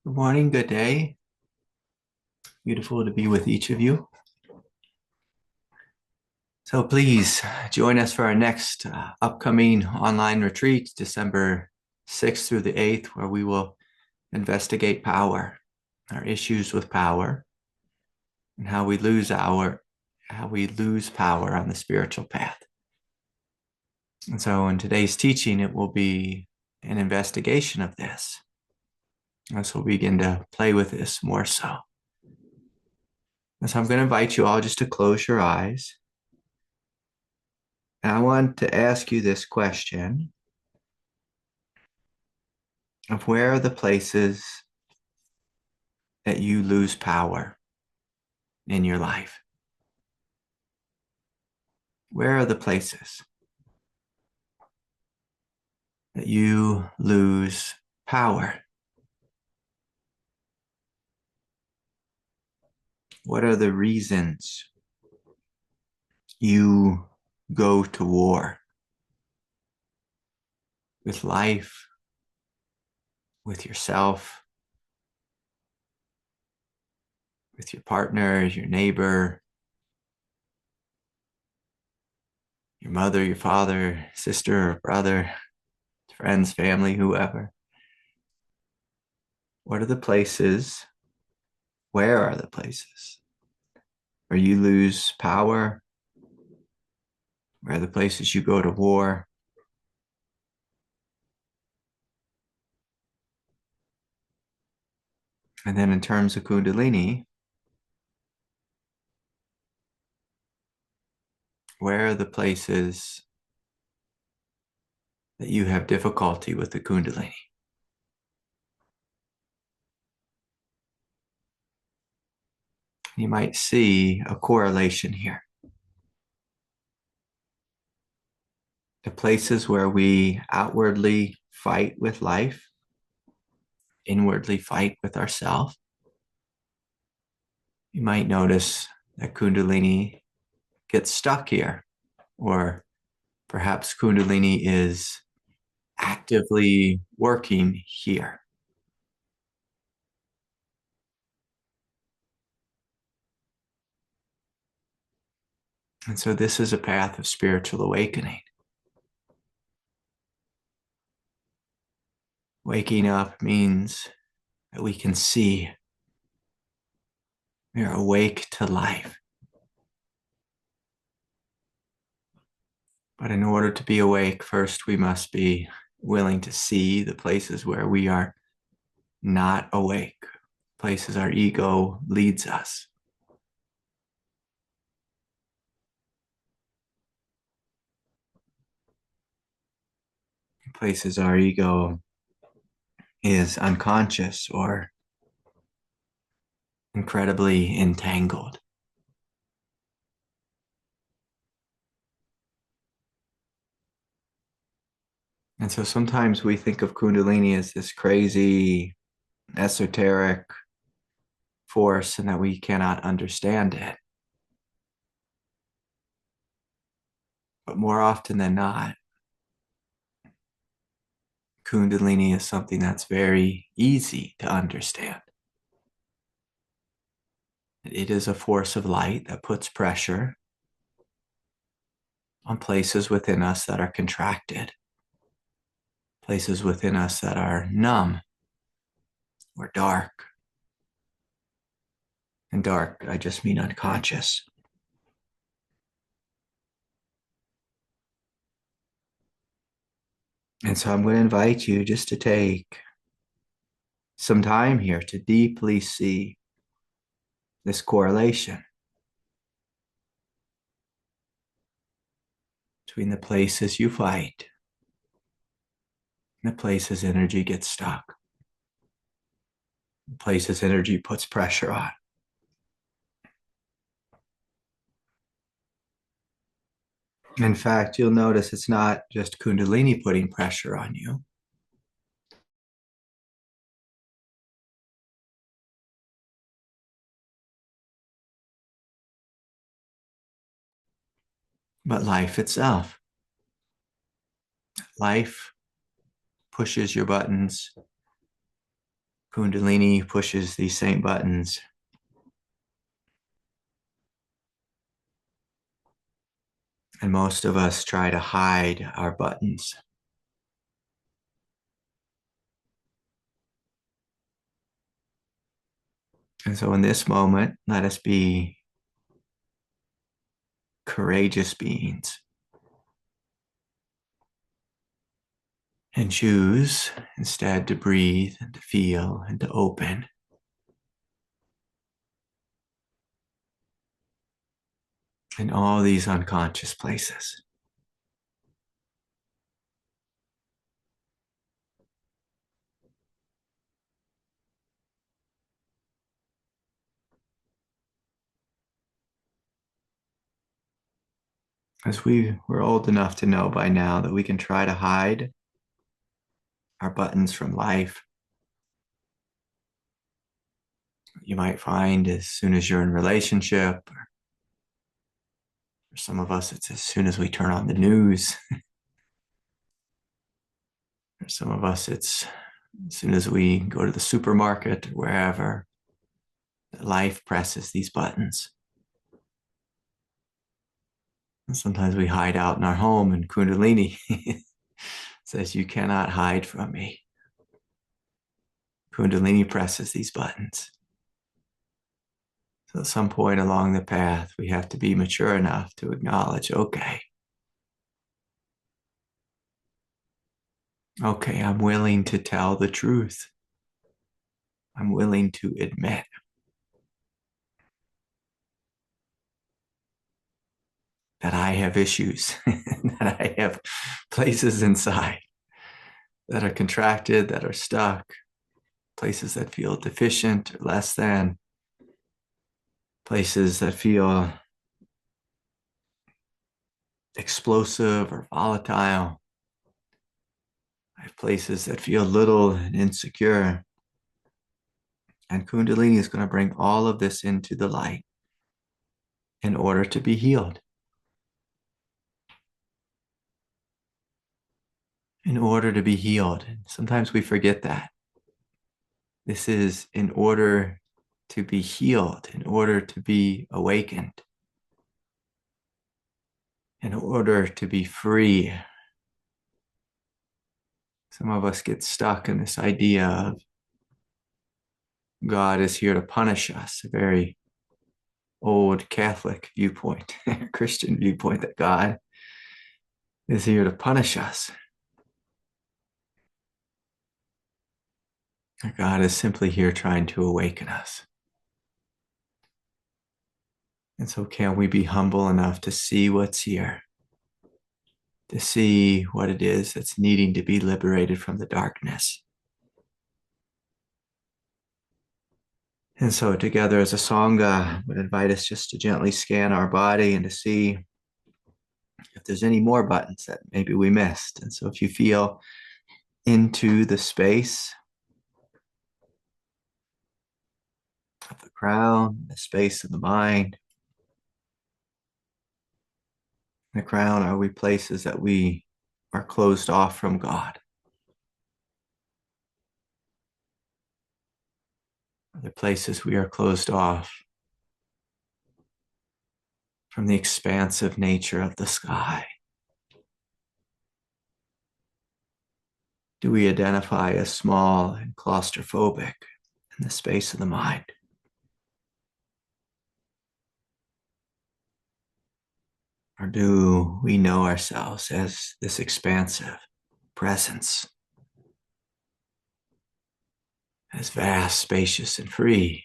Good morning, good day. Beautiful to be with each of you. So please join us for our next upcoming online retreat, December 6th through the 8th, where we will investigate power, our issues with power, and how we lose power on the spiritual path. And so in today's teaching, it will be an investigation of this. And so we'll begin to play with this more so. And so I'm going to invite you all just to close your eyes. And I want to ask you this question of where are the places that you lose power in your life? Where are the places that you lose power? What are the reasons you go to war with life, with yourself, with your partner, your neighbor, your mother, your father, sister, or brother, friends, family, whoever? What are the places? Where are the places where you lose power? Where are the places you go to war? And then in terms of Kundalini, where are the places that you have difficulty with the Kundalini? You might see a correlation here. The places where we outwardly fight with life, inwardly fight with ourselves, you might notice that Kundalini gets stuck here, or perhaps Kundalini is actively working here. And so this is a path of spiritual awakening. Waking up means that we can see we are awake to life. But in order to be awake, first we must be willing to see the places where we are not awake, places our ego leads us. Places our ego is unconscious or incredibly entangled. And so sometimes we think of Kundalini as this crazy, esoteric force and that we cannot understand it. But more often than not, Kundalini is something that's very easy to understand. It is a force of light that puts pressure on places within us that are contracted, places within us that are numb or dark. And dark, I just mean unconscious. And so I'm going to invite you just to take some time here to deeply see this correlation between the places you fight and the places energy gets stuck, the places energy puts pressure on. In fact, you'll notice it's not just Kundalini putting pressure on you. But life itself. Life pushes your buttons, Kundalini pushes these same buttons. And most of us try to hide our buttons. And so in this moment, let us be courageous beings and choose instead to breathe and to feel and to open. In all these unconscious places. As we're old enough to know by now that we can try to hide our buttons from life. You might find as soon as you're in relationship, or for some of us, it's as soon as we turn on the news. For some of us, it's as soon as we go to the supermarket or wherever, life presses these buttons. And sometimes we hide out in our home, and Kundalini says, "You cannot hide from me." Kundalini presses these buttons. So at some point along the path, we have to be mature enough to acknowledge, okay, I'm willing to tell the truth. I'm willing to admit that I have issues, that I have places inside that are contracted, that are stuck, places that feel deficient or less than, places that feel explosive or volatile. I have places that feel little and insecure. And Kundalini is going to bring all of this into the light in order to be healed. In order to be healed. Sometimes we forget that. This is in order to be healed, in order to be awakened, in order to be free. Some of us get stuck in this idea of God is here to punish us, a very old Catholic viewpoint, Christian viewpoint, that God is here to punish us. God is simply here trying to awaken us. And so can we be humble enough to see what's here, to see what it is that's needing to be liberated from the darkness? And so together as a Sangha, I would invite us just to gently scan our body and to see if there's any more buttons that maybe we missed. And so if you feel into the space of the crown, the space of the mind, the crown, are we places that we are closed off from God? Are there places we are closed off from the expansive nature of the sky? Do we identify as small and claustrophobic in the space of the mind? Or do we know ourselves as this expansive presence, as vast, spacious, and free,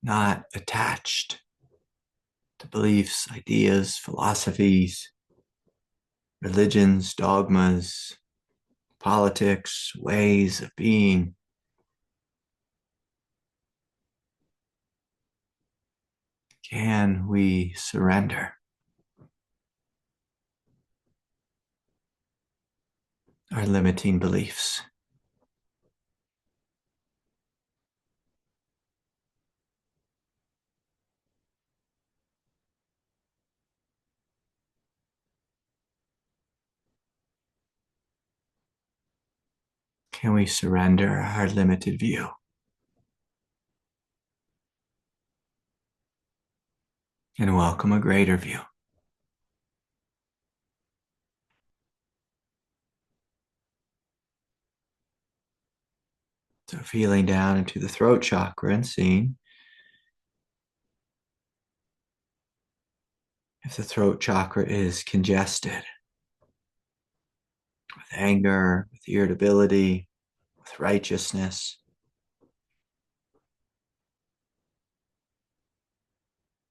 not attached to beliefs, ideas, philosophies, religions, dogmas, politics, ways of being? Can we surrender our limiting beliefs? can we surrender our limited view and welcome a greater view? So feeling down into the throat chakra and seeing if the throat chakra is congested with anger, with irritability, with righteousness.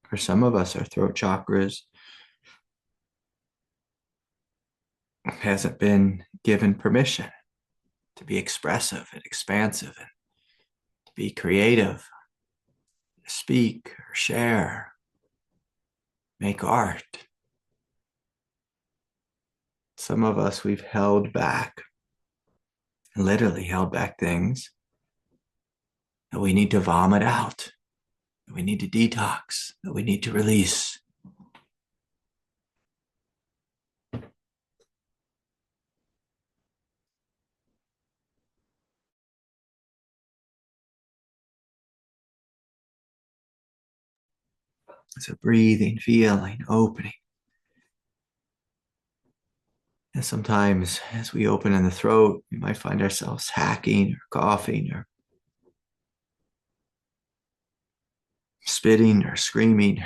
For some of us, our throat chakras hasn't been given permission to be expressive and expansive and to be creative, to speak or share, make art. Some of us, we've held back, literally held back things that we need to vomit out, that we need to detox, that we need to release. So breathing, feeling, opening. And sometimes as we open in the throat, we might find ourselves hacking or coughing or spitting or screaming,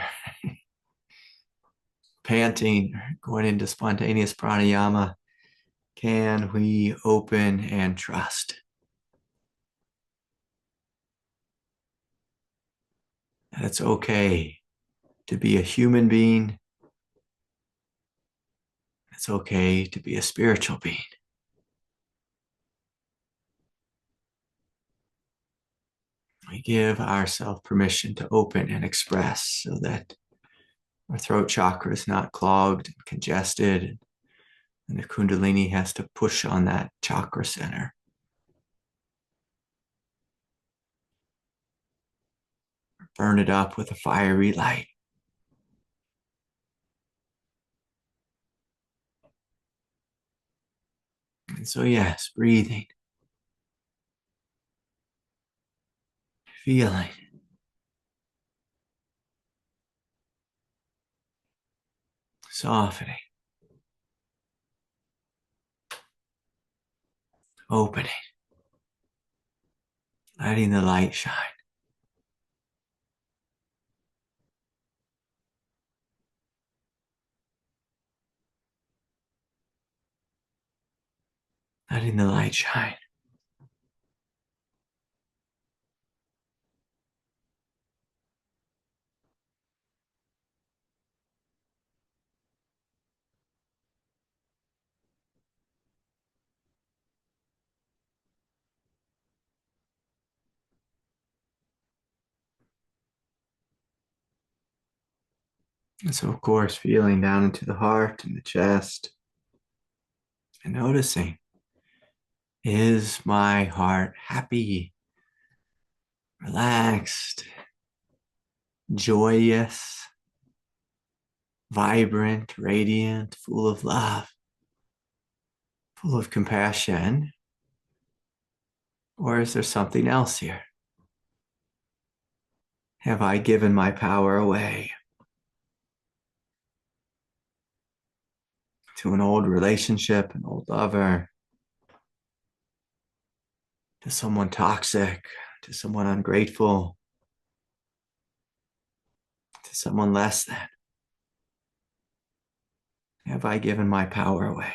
panting, or going into spontaneous pranayama. Can we open and trust that it's okay to be a human being? It's okay to be a spiritual being. We give ourselves permission to open and express so that our throat chakra is not clogged and congested, and the Kundalini has to push on that chakra center. Burn it up with a fiery light. And so, yes, breathing, feeling, softening, opening, letting the light shine. Letting the light shine. And so, of course, feeling down into the heart and the chest and noticing, is my heart happy, relaxed, joyous, vibrant, radiant, full of love, full of compassion? Or is there something else here? Have I given my power away to an old relationship, an old lover, to someone toxic, to someone ungrateful, to someone less than? Have I given my power away?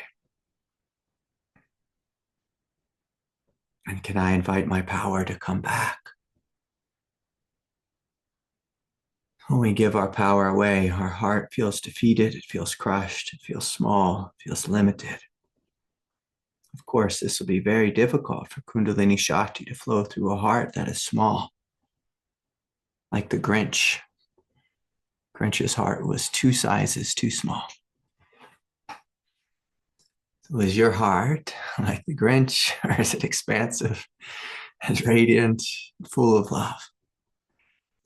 And can I invite my power to come back? When we give our power away, our heart feels defeated, it feels crushed, it feels small, it feels limited. Of course, this will be very difficult for Kundalini Shakti to flow through a heart that is small. Like the Grinch. Grinch's heart was 2 sizes too small. So is your heart like the Grinch, or is it expansive and radiant, full of love,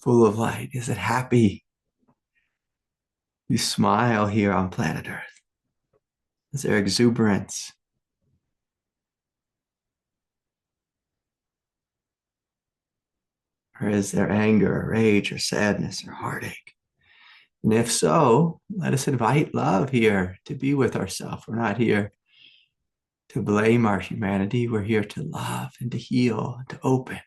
full of light? Is it happy? You smile here on planet Earth. Is there exuberance? Or is there anger, or rage, or sadness, or heartache? And if so, let us invite love here to be with ourselves. We're not here to blame our humanity. We're here to love and to heal, and to open.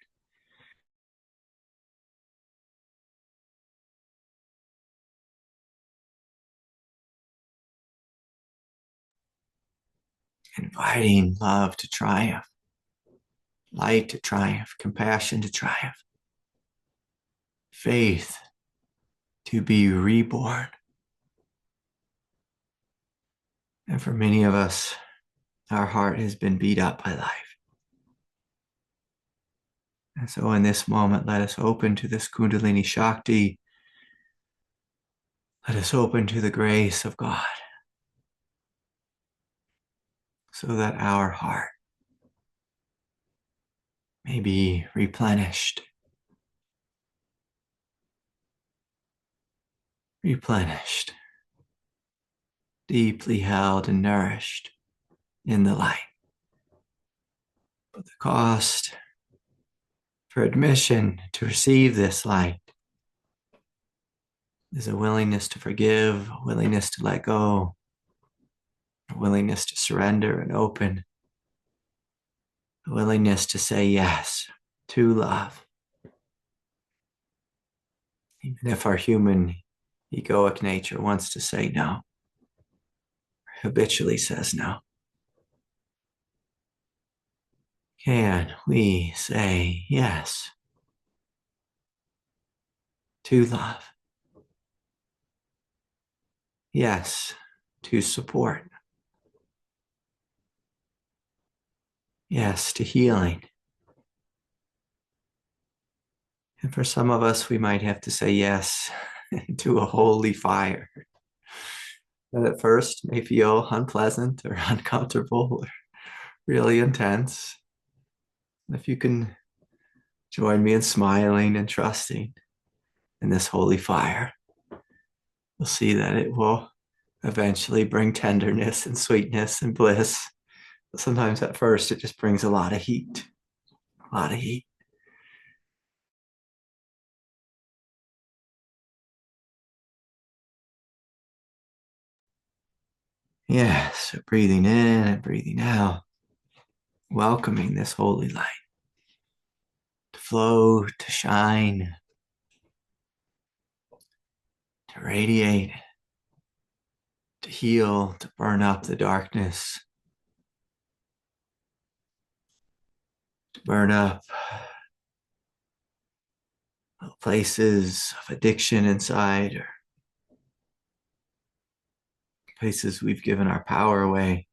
Inviting love to triumph, light to triumph, compassion to triumph, faith to be reborn. And for many of us, our heart has been beat up by life. And so in this moment, let us open to this Kundalini Shakti. Let us open to the grace of God so that our heart may be replenished, deeply held and nourished in the light. But the cost for admission to receive this light is a willingness to forgive, a willingness to let go, a willingness to surrender and open, a willingness to say yes to love. Even if our human egoic nature wants to say no, habitually says no. Can we say yes to love? Yes to support. Yes to healing. And for some of us, we might have to say yes to a holy fire that at first may feel unpleasant or uncomfortable or really intense. If you can join me in smiling and trusting in this holy fire, you'll see that it will eventually bring tenderness and sweetness and bliss. But sometimes at first it just brings a lot of heat, a lot of heat. Yes, breathing in and breathing out, welcoming this holy light to flow, to shine, to radiate, to heal, to burn up the darkness, to burn up places of addiction inside, or places we've given our power away.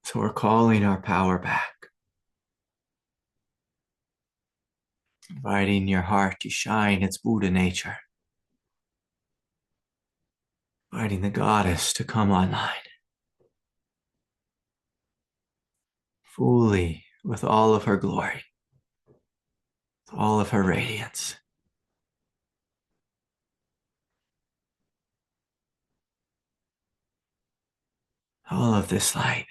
So we're calling our power back, inviting your heart to shine its Buddha nature, inviting the goddess to come online fully with all of her glory, with all of her radiance. All of this light.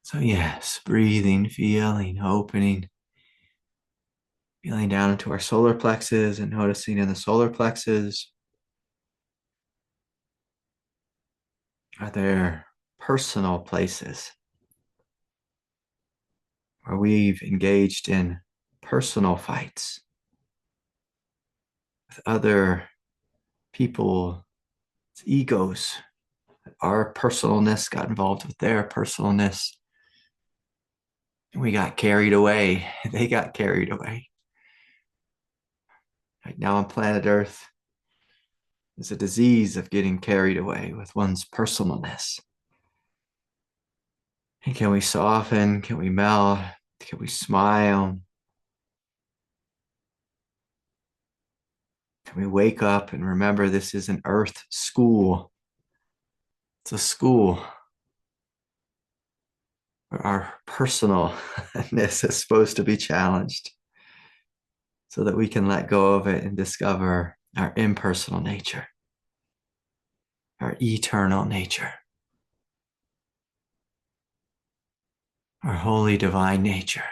So yes, breathing, feeling, opening, feeling down into our solar plexus and noticing in the solar plexus, are there personal places where we've engaged in personal fights with other people's egos? Our personalness got involved with their personalness. And we got carried away. They got carried away. Right now on planet Earth, there's a disease of getting carried away with one's personalness. And can we soften? Can we melt? Can we smile? Can we wake up and remember this is an Earth school? It's a school where our personalness is supposed to be challenged so that we can let go of it and discover our impersonal nature, our eternal nature. our holy divine nature,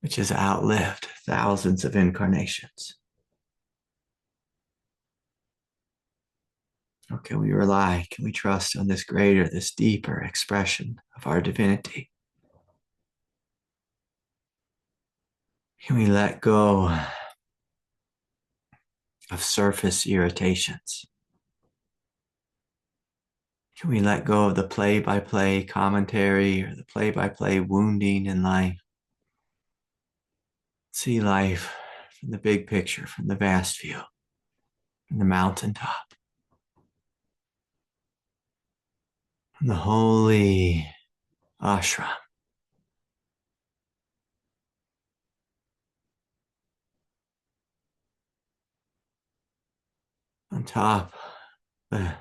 which has outlived thousands of incarnations. Or can we rely, can we trust on this greater, this deeper expression of our divinity? Can we let go of surface irritations? Can we let go of the play-by-play commentary or the play-by-play wounding in life? See life from the big picture, from the vast view, from the mountaintop, from the holy ashram. On top of the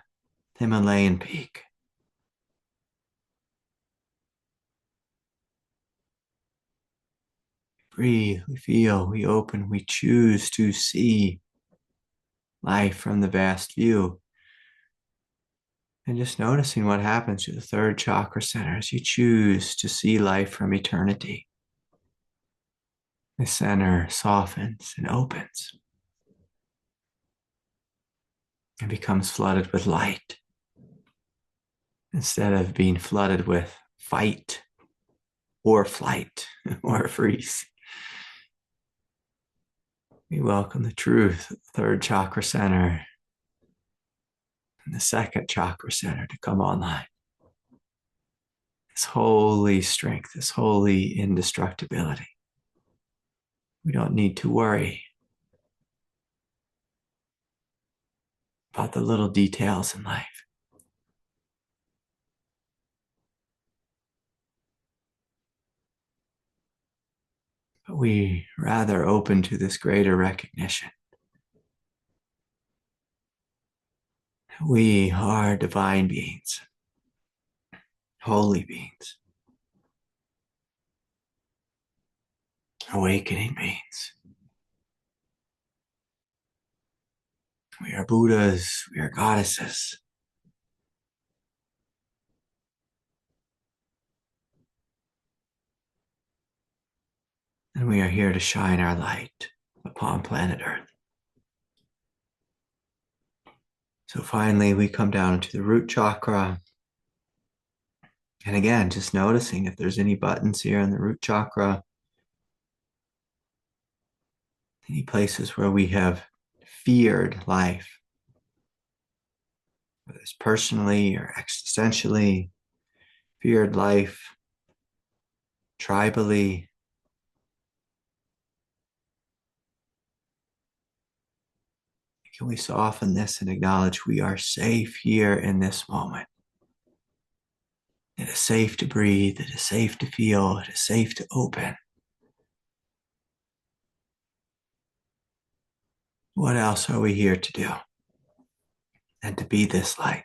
Himalayan peak. Breathe, we feel, we open, we choose to see life from the vast view. And just noticing what happens to the third chakra center as you choose to see life from eternity. The center softens and opens and becomes flooded with light instead of being flooded with fight or flight or freeze. We welcome the truth, third chakra center, and the second chakra center to come online. This holy strength, this holy indestructibility. We don't need to worry about the little details in life. But we rather open to this greater recognition. We are divine beings, holy beings, awakening beings. We are Buddhas, we are goddesses. And we are here to shine our light upon planet Earth. So finally, we come down into the root chakra. And again, just noticing if there's any buttons here in the root chakra, any places where we have feared life, whether it's personally or existentially, feared life, tribally. Can we soften this and acknowledge we are safe here in this moment? It is safe to breathe. It is safe to feel. It is safe to open. What else are we here to do? And to be this light.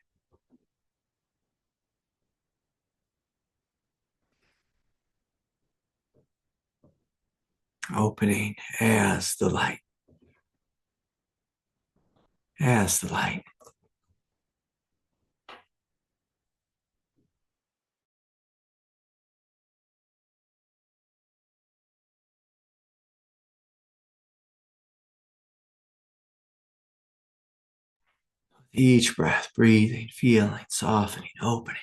Opening as the light. As the light. Each breath, breathing, feeling, softening, opening.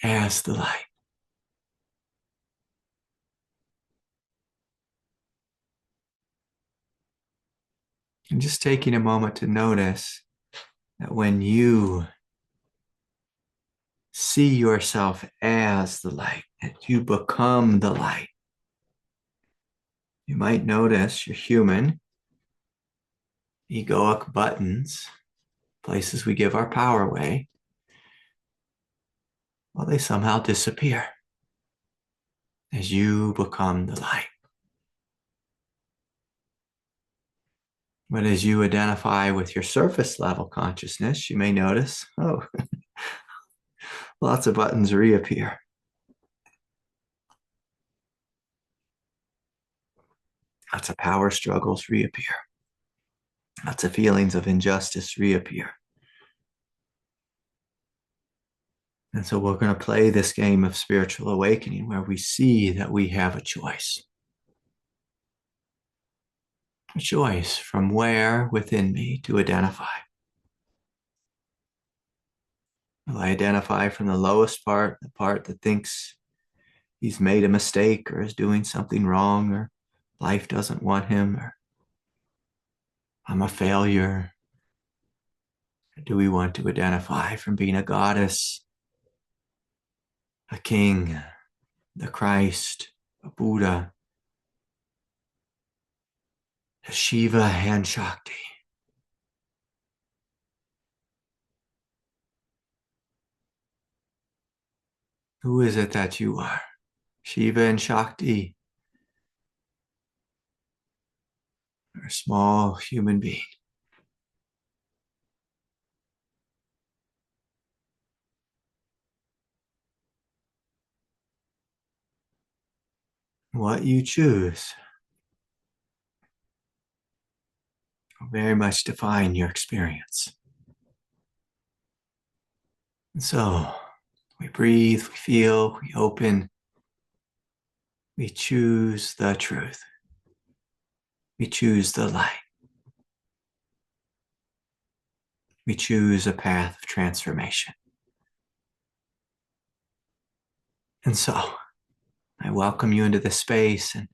As the light. And just taking a moment to notice that when you see yourself as the light, and you become the light, you might notice your human, egoic buttons, places we give our power away, well, they somehow disappear as you become the light. But as you identify with your surface level consciousness, you may notice, oh, Lots of buttons reappear. Lots of power struggles reappear. Lots of feelings of injustice reappear. And so we're going to play this game of spiritual awakening where we see that we have a choice. A choice from where within me to identify. Will I identify from the lowest part, the part that thinks he's made a mistake or is doing something wrong or life doesn't want him or I'm a failure? Or do we want to identify from being a goddess, a king, the Christ, a Buddha, a Shiva and Shakti? Who is it that you are? Shiva and Shakti, or a small human being? What you choose will very much define your experience. And so we breathe, we feel, we open, we choose the truth. We choose the light. We choose a path of transformation. And so I welcome you into this space and